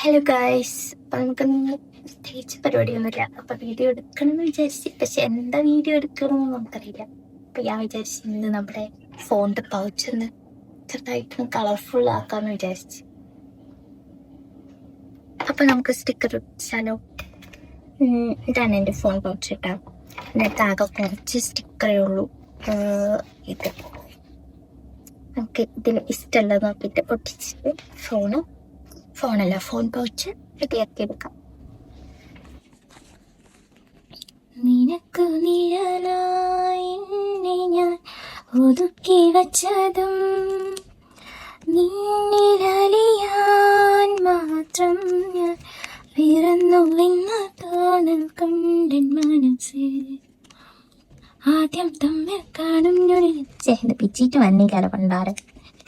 Hello guys, അപ്പം നമുക്കൊന്ന് പ്രത്യേകിച്ച് പരിപാടിയൊന്നുമില്ല. അപ്പം വീഡിയോ എടുക്കണമെന്ന് വിചാരിച്ച്, പക്ഷെ എന്താ വീഡിയോ എടുക്കണമെന്ന് നമുക്കറിയില്ല. അപ്പം ഞാൻ വിചാരിച്ച് ഇന്ന് നമ്മുടെ ഫോണിൻ്റെ പൗച്ചൊന്ന് ചെറുതായിട്ടൊന്ന് കളർഫുൾ ആക്കാമെന്ന് വിചാരിച്ച്. അപ്പം നമുക്ക് സ്റ്റിക്കർ വെച്ചാലോ. ഇതാണ് എൻ്റെ ഫോൺ പൗച്ച് കേട്ടോ. എന്നിട്ട് ആകെ കുറച്ച് സ്റ്റിക്കറേ ഉള്ളൂ. ഇത് നമുക്ക് ഇതിൽ ഇഷ്ടമുള്ളത് നോക്കിയിട്ട് പൊട്ടിച്ചിട്ട് ഫോൺ പൗച്ച് റെഡിയാക്കി എടുക്കാം. നിനക്ക് നിഴലായി ഞാൻ ഒതുക്കി വച്ചതും നിന്നിലലിയാൻ മാത്രം ഞാൻ പിറന്നു എന്ന തോന്നൽ കണ്ടൻ മനസ്സിൽ ആദ്യം തമ്മിൽ കാണും ചേർന്ന് പിച്ചിട്ട് വന്നില്ല പണ്ടാറ്.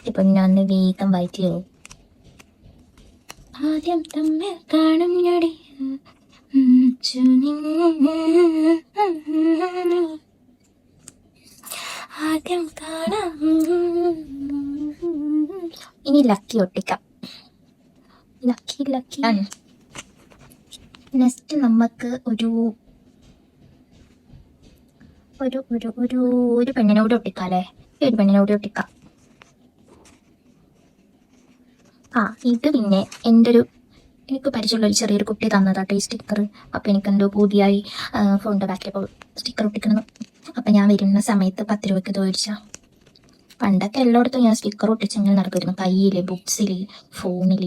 ഇപ്പൊ ഞാൻ ഒന്ന് വേഗം വായിച്ചു. ആദ്യം തമ്മിൽ കാണും ഞൊടി ആദ്യം കാണാം. ഇനി ലക്കി ഒട്ടിക്കാം. ലക്കി നെക്സ്റ്റ് നമുക്ക് ഒരു ഒരു ഒരു ഒരു ഒരു പെണ്ണിനോട് ഒട്ടിക്കാം അല്ലേ. ഒരു പെണ്ണിനോട് ഒട്ടിക്കാം. ഇത് പിന്നെ എൻ്റെ എനിക്ക് പരിചയമുള്ള ഒരു ചെറിയൊരു കുട്ടി തന്നതാട്ടോ ഈ സ്റ്റിക്കർ. അപ്പം എനിക്കെന്തോ പുതിയായി ഫോണിൻ്റെ ബാക്കിൽ സ്റ്റിക്കർ ഒട്ടിക്കണം. അപ്പം ഞാൻ വരുന്ന സമയത്ത് 10 രൂപയ്ക്ക് ചോദിച്ചാൽ. പണ്ടൊക്കെ എല്ലായിടത്തും ഞാൻ സ്റ്റിക്കർ ഒട്ടിച്ചെങ്കിൽ നടക്കുമായിരുന്നു. കയ്യിൽ, ബുക്സിൽ, ഫോണിൽ.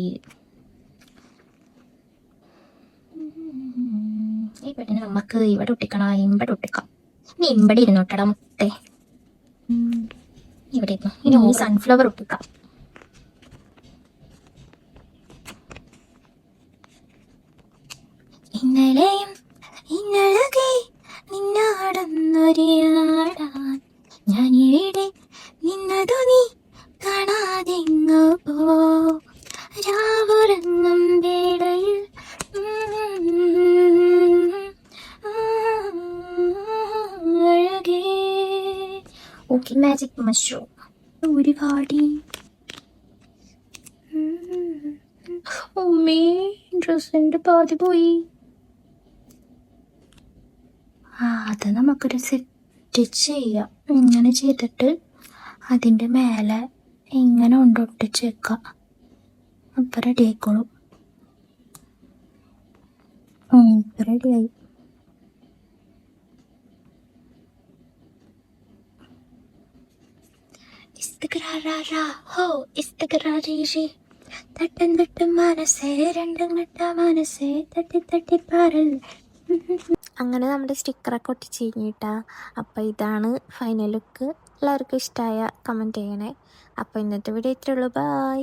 ഈ പെണ്ണിന് നമുക്ക് ഇവിടെ ഒട്ടിക്കണം, ഇവിടെ ഒട്ടിക്കാം. ഇനി ഇവിടെ ഇരുന്നോട്ടടാ മുട്ടേ. ഇവിടെ ഇരുന്നു. ഇനി ഈ സൺഫ്ലവർ ഒട്ടിക്കാം. ഇന്നലെയും ഇന്നലകെ നിന്നാടുന്നൊരാടാൻ ഞാൻ ഇവിടെ നിന്നതു നീ കാണാതെങ്ങോ പോ. രാവുറങ്ങും വേളയിൽ അഴകേ. ഓക്കെ, മാജിക് മഷ്റൂം ഒരുപാടി. ഓമേ, ഡ്രസ്സിൻ്റെ പാതി പോയി. അത് നമുക്കൊരു സെറ്റ് ചെയ്യാം. ഇങ്ങനെ ചെയ്തിട്ട് അതിൻ്റെ മേലെ ഇങ്ങനെ കൊണ്ടൊട്ടിച്ച് വെക്കാം. അപ്പം റെഡി ആയിക്കോളും. റെഡിയായി. തട്ടും തട്ടും മനസ്സേ രണ്ടും കെട്ട മനസ്സേ തട്ടി തട്ടി പാറൽ. അങ്ങനെ നമ്മുടെ സ്റ്റിക്കറൊക്കെ ഒട്ടിച്ച് കഴിഞ്ഞിട്ടാ. അപ്പോൾ ഇതാണ് ഫൈനൽ ലുക്ക്. എല്ലാവർക്കും ഇഷ്ടമായ കമൻറ്റ് ചെയ്യണേ. അപ്പോൾ ഇന്നത്തെ വീഡിയോ ഇത്രയുള്ളൂ. ബൈ.